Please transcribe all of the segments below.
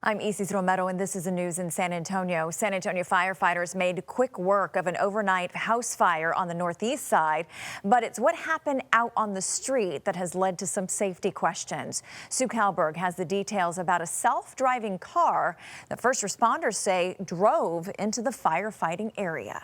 I'm Isis Romero, and this is the news in San Antonio. San Antonio firefighters made quick work of an overnight house fire on the northeast side, but it's what happened out on the street that has led to some safety questions. Sue Kalberg has the details about a self-driving car that first responders say drove into the firefighting area.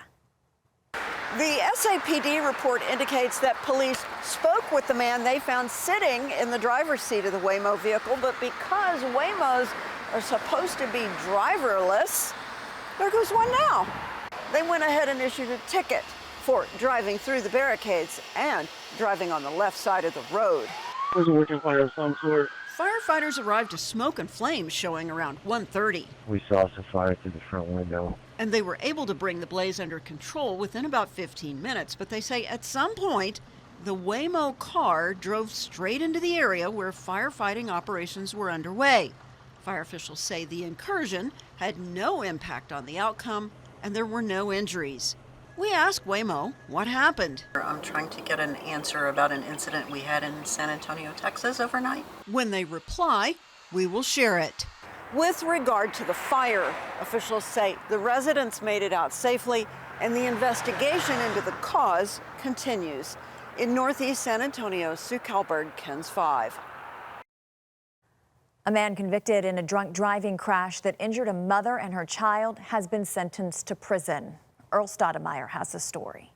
The SAPD report indicates that police spoke with the man they found sitting in the driver's seat of the Waymo vehicle, but because Waymos are supposed to be driverless, there goes one now. They went ahead and issued a ticket for driving through the barricades and driving on the left side of the road. It was a working fire of some sort. Firefighters arrived to smoke and flames showing around 1:30. We saw some fire through the front window. And they were able to bring the blaze under control within about 15 minutes. But they say at some point, the Waymo car drove straight into the area where firefighting operations were underway. Fire officials say the incursion had no impact on the outcome and there were no injuries. We asked Waymo what happened. I'm trying to get an answer about an incident we had in San Antonio, Texas overnight. When they reply, we will share it. With regard to the fire, officials say the residents made it out safely and the investigation into the cause continues. In northeast San Antonio, Sue Kalberg, KENS 5. A man convicted in a drunk driving crash that injured a mother and her child has been sentenced to prison. Earl Stoudemire has the story.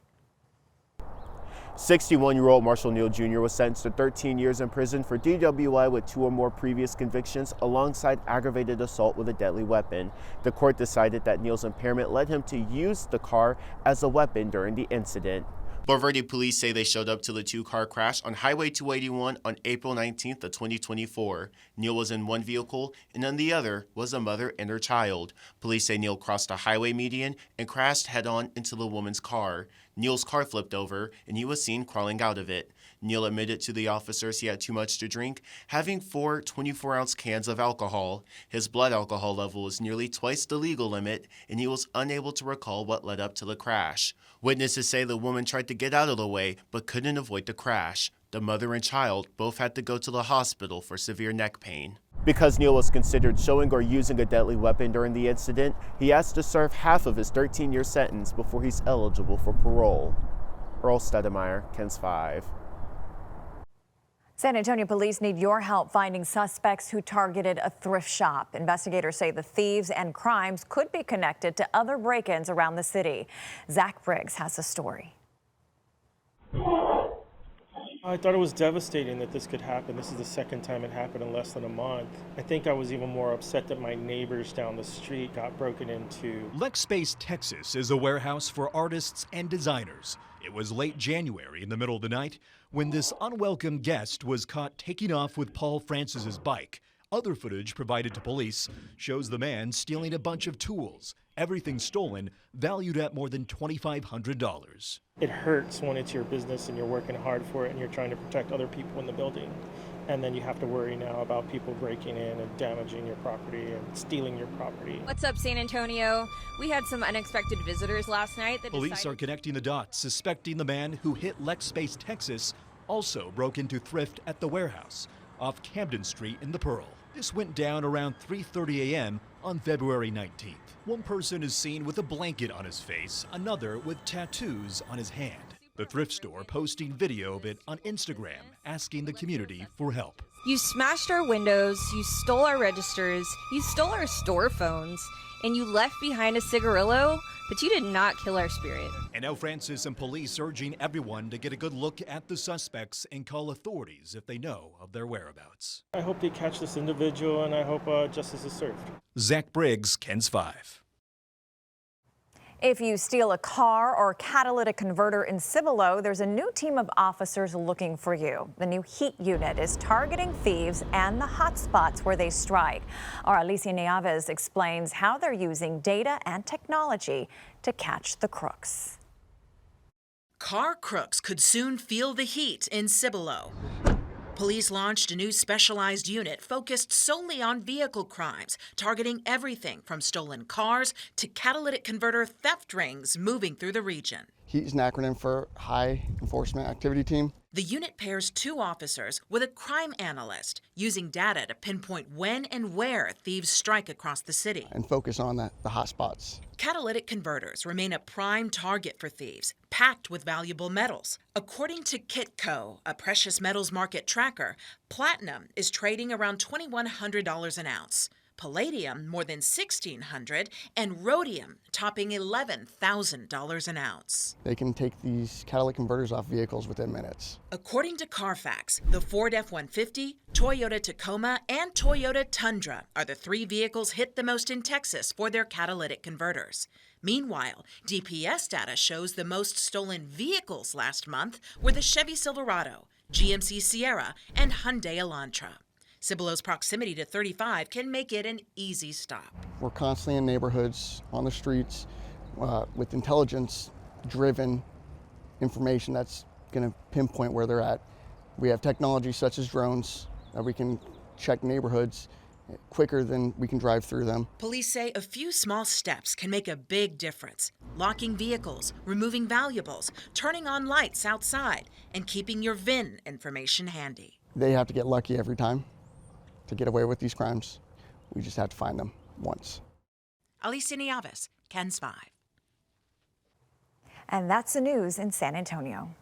61-year-old Marshall Neal Jr. was sentenced to 13 years in prison for DWI with 2 or more previous convictions alongside aggravated assault with a deadly weapon. The court decided that Neal's impairment led him to use the car as a weapon during the incident. Bulverde police say they showed up to the 2-car crash on Highway 281 on April 19th of 2024. Neal was in one vehicle and on the other was a mother and her child. Police say Neal crossed a highway median and crashed head-on into the woman's car. Neal's car flipped over and he was seen crawling out of it. Neal admitted to the officers he had too much to drink, having 4 24-ounce cans of alcohol. His blood alcohol level was nearly twice the legal limit, and he was unable to recall what led up to the crash. Witnesses say the woman tried to get out of the way, but couldn't avoid the crash. The mother and child both had to go to the hospital for severe neck pain. Because Neal was considered showing or using a deadly weapon during the incident, he has to serve half of his 13-year sentence before he's eligible for parole. Earl Stoudemire, KENS 5. San Antonio police need your help finding suspects who targeted a thrift shop. Investigators say the thieves and crimes could be connected to other break-ins around the city. Zach Briggs has the story. I thought it was devastating that this could happen. This is the second time it happened in less than a month. I think I was even more upset that my neighbors down the street got broken into. Lexspace, Texas is a warehouse for artists and designers. It was late January in the middle of the night when this unwelcome guest was caught taking off with Paul Francis's bike. Other footage provided to police shows the man stealing a bunch of tools, everything stolen, valued at more than $2,500. It hurts when it's your business and you're working hard for it and you're trying to protect other people in the building. And then you have to worry now about people breaking in and damaging your property and stealing your property. What's up, San Antonio? We had some unexpected visitors last night that Police are connecting the dots, suspecting the man who hit Lexspace, Texas, also broke into Thrift at the warehouse off Camden Street in the Pearl. This went down around 3:30 a.m. on February 19th. One person is seen with a blanket on his face, another with tattoos on his hand. The thrift store posting video of it on Instagram, asking the community for help. You smashed our windows, you stole our registers, you stole our store phones, and you left behind a cigarillo, but you did not kill our spirit. And now Francis and police urging everyone to get a good look at the suspects and call authorities if they know of their whereabouts. I hope they catch this individual and I hope justice is served. Zach Briggs, KENS 5. If you steal a car or catalytic converter in Cibolo, there's a new team of officers looking for you. The new heat unit is targeting thieves and the hot spots where they strike. Our Alicia Nieves explains how they're using data and technology to catch the crooks. Car crooks could soon feel the heat in Cibolo. Police launched a new specialized unit focused solely on vehicle crimes, targeting everything from stolen cars to catalytic converter theft rings moving through the region. HEAT is an acronym for High Enforcement Activity Team. The unit pairs 2 officers with a crime analyst, using data to pinpoint when and where thieves strike across the city. And focus on the hot spots. Catalytic converters remain a prime target for thieves, packed with valuable metals. According to Kitco, a precious metals market tracker, platinum is trading around $2,100 an ounce. Palladium more than $1,600, and rhodium topping $11,000 an ounce. They can take these catalytic converters off vehicles within minutes. According to Carfax, the Ford F-150, Toyota Tacoma, and Toyota Tundra are the 3 vehicles hit the most in Texas for their catalytic converters. Meanwhile, DPS data shows the most stolen vehicles last month were the Chevy Silverado, GMC Sierra, and Hyundai Elantra. Cibolo's proximity to 35 can make it an easy stop. We're constantly in neighborhoods, on the streets, with intelligence-driven information that's going to pinpoint where they're at. We have technology such as drones that we can check neighborhoods quicker than we can drive through them. Police say a few small steps can make a big difference. Locking vehicles, removing valuables, turning on lights outside, and keeping your VIN information handy. They have to get lucky every time to get away with these crimes. We just have to find them once. Alicia Nieves, KENS 5. And that's the news in San Antonio.